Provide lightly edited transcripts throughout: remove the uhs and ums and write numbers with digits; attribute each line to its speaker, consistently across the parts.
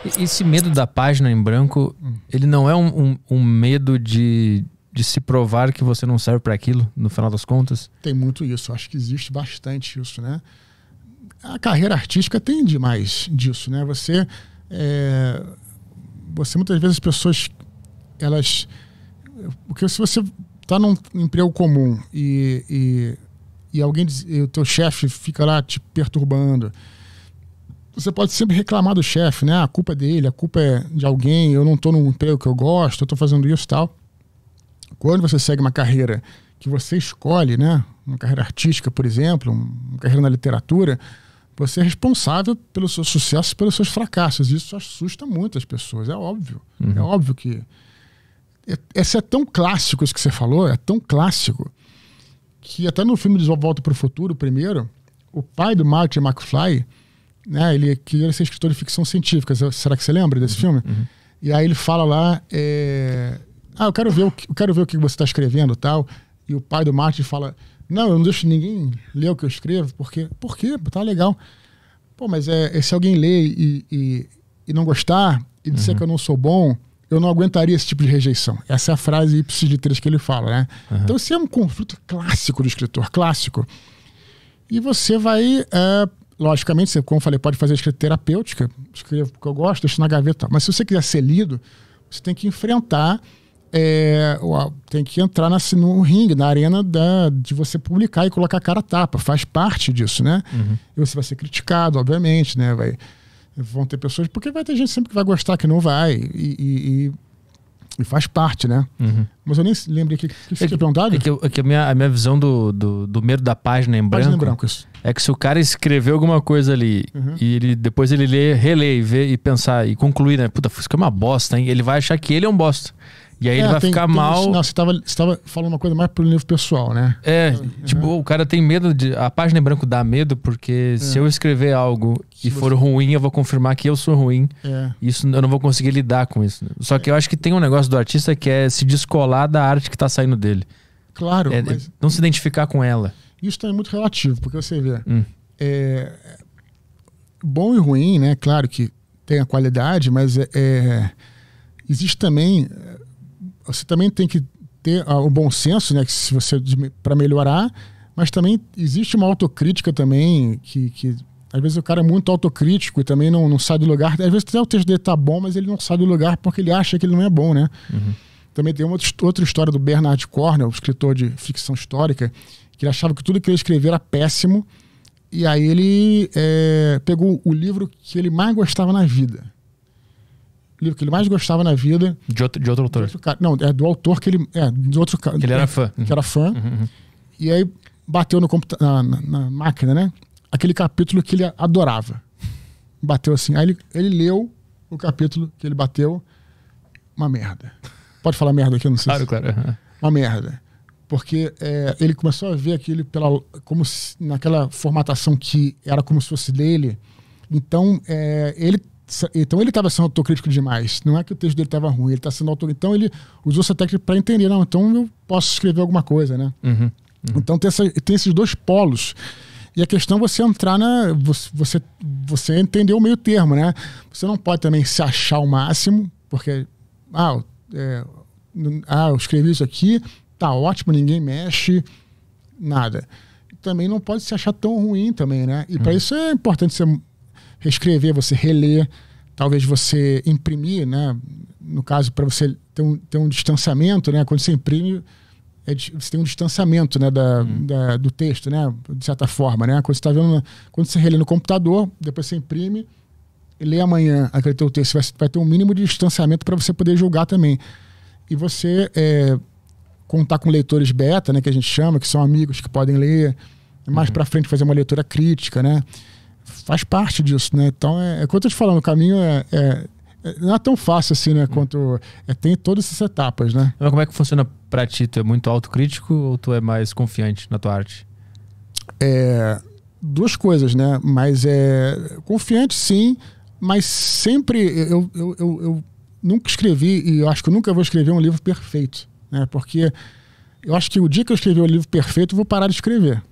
Speaker 1: Esse medo da página em branco, ele não é um medo de se provar que você não serve para aquilo, no final das contas?
Speaker 2: Tem muito isso. Acho que existe bastante isso, né? A carreira artística tem demais disso, né? Você muitas vezes as pessoas, elas... Porque se você está num emprego comum e alguém e o teu chefe fica lá te perturbando, você pode sempre reclamar do chefe, né? A culpa é dele, a culpa é de alguém, eu não estou num emprego que eu gosto, eu estou fazendo isso e tal. Quando você segue uma carreira que você escolhe, né? Uma carreira artística, por exemplo, uma carreira na literatura, você é responsável pelo seu sucesso e pelos seus fracassos. Isso assusta muito as pessoas, é óbvio. É óbvio que... Esse é tão clássico, isso que você falou, é tão clássico, que até no filme de Volta para o Futuro, primeiro, o pai do Marty McFly, né, ele queria ser escritor de ficção científica. Será que você lembra desse filme? E aí ele fala lá, eu quero ver o que você está escrevendo e tal. E o pai do Marty fala, não, eu não deixo ninguém ler o que eu escrevo. Por quê? Tá legal. Pô, mas se alguém ler e não gostar e disser que eu não sou bom, eu não aguentaria esse tipo de rejeição. Essa é a frase ipsis litteris que ele fala, né? Então esse é um conflito clássico do escritor, clássico. E você vai, logicamente, você, como eu falei, pode fazer escrita terapêutica, escrevo porque eu gosto, deixo na gaveta. Mas se você quiser ser lido, você tem que enfrentar, tem que entrar no ringue, na arena de você publicar e colocar a cara a tapa. Faz parte disso, né? E você vai ser criticado, obviamente, né? Vão ter pessoas... Porque vai ter gente sempre que vai gostar, que não vai. E faz parte, né? Mas eu nem lembrei que você tinha perguntado.
Speaker 1: É que a minha visão do medo da página em branco
Speaker 2: isso.
Speaker 1: É que se o cara escreveu alguma coisa ali e depois ele relê e vê e pensar e concluir, né? Puta, isso aqui é uma bosta, hein? Ele vai achar que ele é um bosta. E aí ele vai ficar mal.
Speaker 2: Não, você tava falando uma coisa mais pro nível pessoal, né?
Speaker 1: Tipo, o cara tem medo de... A página em branco dá medo porque se eu escrever algo e for ruim, eu vou confirmar que eu sou ruim. Isso eu não vou conseguir lidar com isso. Só que eu acho que tem um negócio do artista que é se descolar da arte que tá saindo dele.
Speaker 2: Claro. Mas
Speaker 1: não se identificar com ela.
Speaker 2: Isso também é muito relativo, porque você vê... bom e ruim, né? Claro que tem a qualidade, mas existe também... Você também tem que ter o bom senso, né, que se você para melhorar, mas também existe uma autocrítica também que às vezes o cara é muito autocrítico e também não sai do lugar. Às vezes até o texto dele tá bom, mas ele não sai do lugar porque ele acha que ele não é bom, né? Também tem outra história do Bernard Cornwell, escritor de ficção histórica, que ele achava que tudo que ele escrevia era péssimo, e aí ele pegou o livro que ele mais gostava na vida. O livro que ele mais gostava na vida.
Speaker 1: De outro autor.
Speaker 2: Não, é do autor que ele... de outro cara.
Speaker 1: Que ele era fã.
Speaker 2: Que era fã. E aí bateu no na máquina, né? Aquele capítulo que ele adorava. Bateu assim. Aí ele leu o capítulo que ele bateu. Uma merda. Pode falar merda aqui? Eu não sei.
Speaker 1: Claro.
Speaker 2: Uma merda. Porque ele começou a ver aquilo como naquela formatação que era como se fosse dele. Então, ele estava sendo autocrítico demais. Não é que o texto dele estava ruim, ele está sendo autocrítico. Então ele usou essa técnica para entender. Não, então eu posso escrever alguma coisa, né? Então tem esses dois polos. E a questão é você entrar você entender o meio termo, né? Você não pode também se achar o máximo, porque eu escrevi isso aqui, tá ótimo, ninguém mexe, nada. Também não pode se achar tão ruim também, né? E para isso é importante você reescrever, você reler, talvez você imprimir, né? No caso, para você ter um distanciamento, né? Quando você imprime, você tem um distanciamento, né? Do texto, né? De certa forma, né? Quando você tá vendo, quando você relê no computador, depois você imprime e lê amanhã aquele teu texto, você vai ter um mínimo de distanciamento para você poder julgar também. E você contar com leitores beta, né? Que a gente chama, que são amigos que podem ler, mais para frente fazer uma leitura crítica, né? Faz parte disso, né? Então, quando eu tô te falando, o caminho não é tão fácil assim, né? Quanto tem todas essas etapas, né?
Speaker 1: Mas como é que funciona pra ti? Tu é muito autocrítico ou tu é mais confiante na tua arte?
Speaker 2: Duas coisas, né? Mas confiante, sim, mas sempre eu nunca escrevi, e eu acho que eu nunca vou escrever um livro perfeito, né? Porque eu acho que o dia que eu escrever o livro perfeito, eu vou parar de escrever.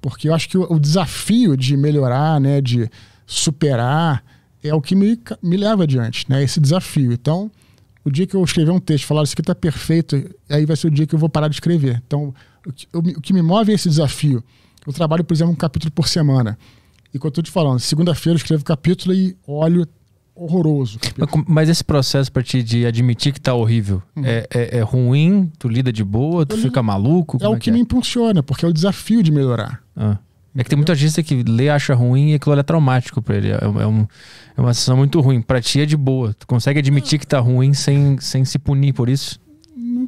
Speaker 2: Porque eu acho que o desafio de melhorar, né, de superar, é o que me leva adiante, né? Esse desafio. Então, o dia que eu escrever um texto, falar isso aqui tá perfeito, aí vai ser o dia que eu vou parar de escrever. Então, o que me move é esse desafio. Eu trabalho, por exemplo, um capítulo por semana. E como eu tô te falando, segunda-feira eu escrevo capítulo e olho horroroso.
Speaker 1: Mas esse processo pra ti de admitir que tá horrível, é ruim? Tu lida de boa? Tu fica maluco?
Speaker 2: É o que me impulsiona, porque é o desafio de melhorar.
Speaker 1: É que tem muita gente que lê, acha ruim e aquilo é traumático pra ele. É uma sensação muito ruim. Pra ti é de boa. Tu consegue admitir que tá ruim sem se punir por isso?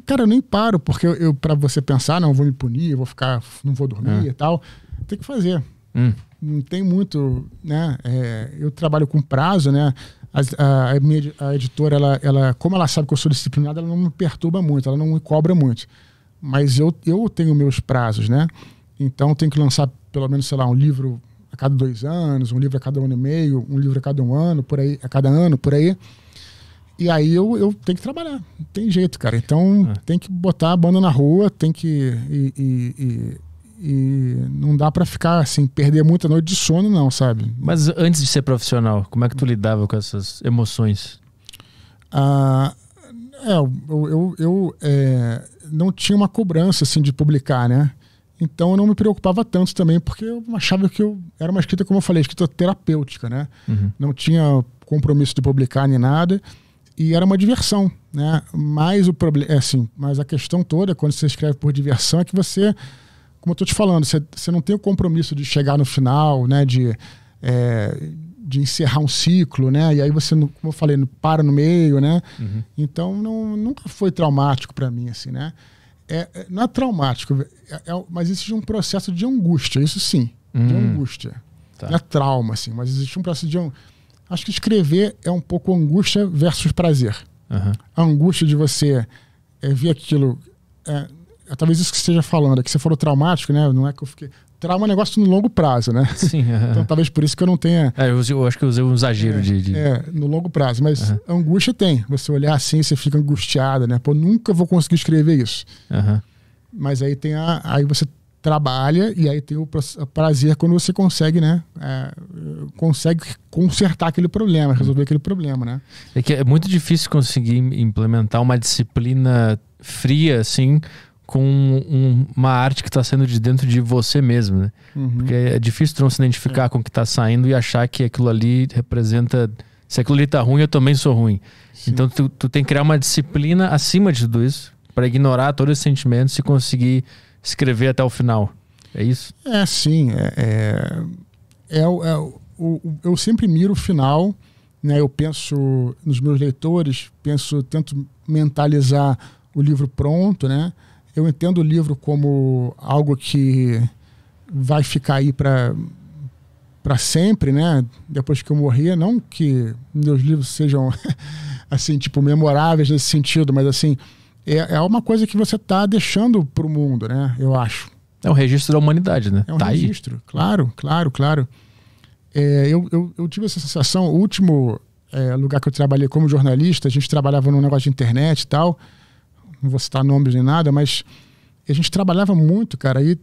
Speaker 2: Cara, eu nem paro, porque pra você pensar, não, eu vou me punir, eu vou ficar, não vou dormir e tal. Tem que fazer. Não tem muito, né? Eu trabalho com prazo, né? A editora, ela, como ela sabe que eu sou disciplinado, ela não me perturba muito, ela não me cobra muito. Mas eu tenho meus prazos, né? Então tem que lançar pelo menos, sei lá, um livro a cada 2 anos, um livro a cada 1 ano e meio, um livro a cada 1 ano, por aí, a cada ano, por aí. E aí eu tenho que trabalhar, não tem jeito, cara. Então tem que botar a banda na rua, tem que... E não dá pra ficar assim, perder muita noite de sono, não, sabe?
Speaker 1: Mas antes de ser profissional, como é que tu lidava com essas emoções?
Speaker 2: Eu não tinha uma cobrança assim de publicar, né? Então eu não me preocupava tanto também, porque eu achava que eu era uma escrita, como eu falei, escrita terapêutica, né? Não tinha compromisso de publicar nem nada, e era uma diversão, né? Mas o problema, mas a questão toda, quando você escreve por diversão, é que você, como eu tô te falando, você não tem o compromisso de chegar no final, né? De encerrar um ciclo, né? E aí você, como eu falei, para no meio, né? Então nunca foi traumático para mim, assim, né? Não é traumático, mas existe um processo de angústia, isso sim, de angústia. Tá. Não é trauma, assim, mas existe um processo de... Acho que escrever é um pouco angústia versus prazer. A angústia de você ver aquilo... talvez isso que você esteja falando, é que você falou traumático, né? Não é que eu fiquei... Trauma é um negócio no longo prazo, né? Sim. Então talvez por isso que eu não tenha...
Speaker 1: eu acho que eu usei um exagero
Speaker 2: no longo prazo, mas angústia tem. Você olhar assim, você fica angustiado, né? Pô, nunca vou conseguir escrever isso. Mas aí tem aí você trabalha e aí tem o prazer quando você consegue, né? Consegue consertar aquele problema, resolver aquele problema, né?
Speaker 1: É que é muito difícil conseguir implementar uma disciplina fria, assim... com uma arte que está saindo de dentro de você mesmo, né? Porque é difícil tu não se identificar com o que está saindo e achar que aquilo ali representa... Se aquilo ali tá ruim, eu também sou ruim. Sim. Então tu tem que criar uma disciplina acima de tudo isso para ignorar todos esses sentimentos e conseguir escrever até o final. É isso?
Speaker 2: Sim. Eu sempre miro o final, né? Eu penso nos meus leitores, tento mentalizar o livro pronto, né? Eu entendo o livro como algo que vai ficar aí para sempre, né? Depois que eu morrer. Não que meus livros sejam assim, tipo, memoráveis nesse sentido, mas assim, é uma coisa que você está deixando para o mundo, né? Eu acho.
Speaker 1: É um registro da humanidade, né?
Speaker 2: É um registro, aí. Claro. Eu tive essa sensação. O último lugar que eu trabalhei como jornalista, a gente trabalhava num negócio de internet e tal. Não vou citar nomes nem nada, mas a gente trabalhava muito, cara. E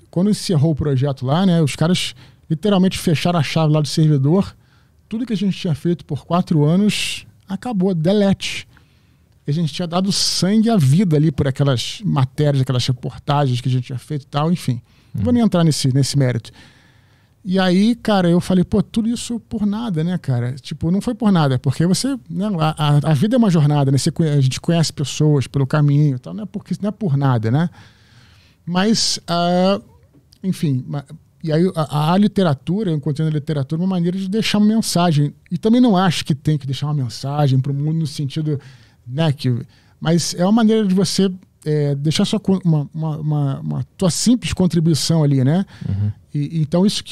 Speaker 2: quando encerrou o projeto lá, né, os caras literalmente fecharam a chave lá do servidor. Tudo que a gente tinha feito por 4 anos acabou, delete. A gente tinha dado sangue à vida ali por aquelas matérias, aquelas reportagens que a gente tinha feito e tal, enfim. Não vou nem entrar nesse mérito. E aí, cara, eu falei, pô, tudo isso por nada, né, cara? Tipo, não foi por nada, porque você... Né, a vida é uma jornada, né? A gente conhece pessoas pelo caminho e tal, não é por nada, né? Mas, enfim... E aí a literatura, eu encontrei na literatura uma maneira de deixar uma mensagem. E também não acho que tem que deixar uma mensagem para o mundo no sentido... Né, mas é uma maneira de você... deixar uma tua simples contribuição ali, né? Então isso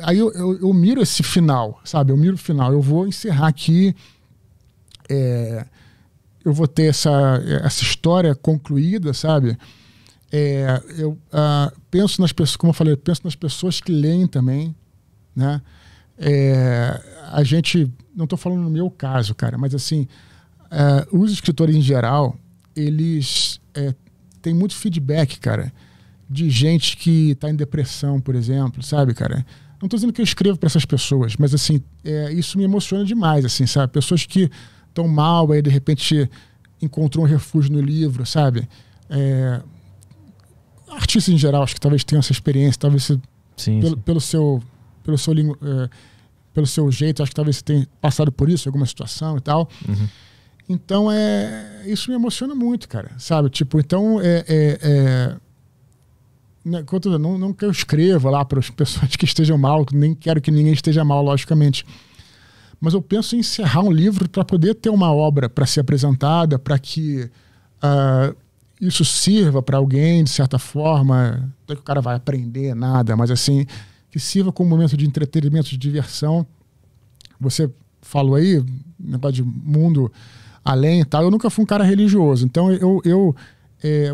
Speaker 2: aí eu miro esse final, sabe? Eu miro o final. Eu vou encerrar aqui, eu vou ter essa história concluída, sabe? Eu penso nas pessoas, como eu falei, penso nas pessoas que leem também, né? A gente, não estou falando no meu caso, cara, mas assim, os escritores em geral, eles têm muito feedback, cara, de gente que está em depressão, por exemplo, sabe, cara? Não estou dizendo que eu escrevo para essas pessoas, mas assim, isso me emociona demais, assim, sabe? Pessoas que estão mal, aí de repente encontrou um refúgio no livro, sabe? Artistas em geral, acho que talvez tenham essa experiência, talvez pelo seu jeito, acho que talvez você tenha passado por isso, alguma situação e tal.
Speaker 1: Uhum.
Speaker 2: Então, isso me emociona muito, cara, sabe? Tipo, então, não que eu escreva lá para as pessoas que estejam mal, nem quero que ninguém esteja mal, logicamente. Mas eu penso em encerrar um livro para poder ter uma obra para ser apresentada, para que isso sirva para alguém, de certa forma. Não é que o cara vai aprender nada, mas assim, que sirva como momento de entretenimento, de diversão. Você falou aí, negócio de mundo além e tal. Eu nunca fui um cara religioso, então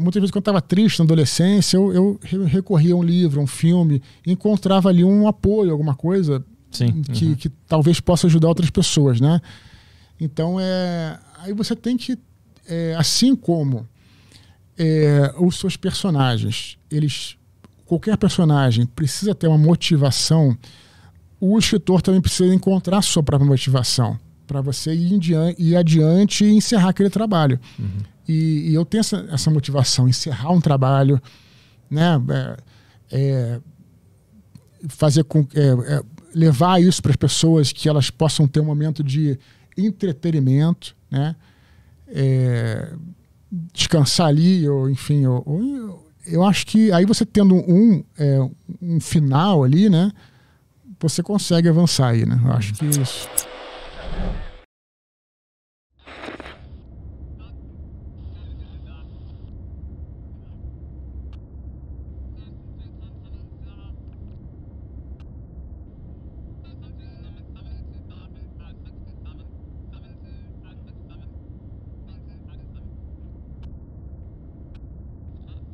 Speaker 2: muitas vezes quando eu estava triste na adolescência, eu recorria a um livro, um filme, e encontrava ali um apoio, alguma coisa que talvez possa ajudar outras pessoas, né? Então, aí você tem que, assim como os seus personagens, qualquer personagem precisa ter uma motivação, o escritor também precisa encontrar a sua própria motivação para você ir adiante e encerrar aquele trabalho. Uhum. E eu tenho essa motivação, encerrar um trabalho, né? Fazer levar isso para as pessoas, que elas possam ter um momento de entretenimento, né? Descansar ali, ou enfim, eu acho que aí você tendo um final ali, né? Você consegue avançar aí, né? Eu acho que isso.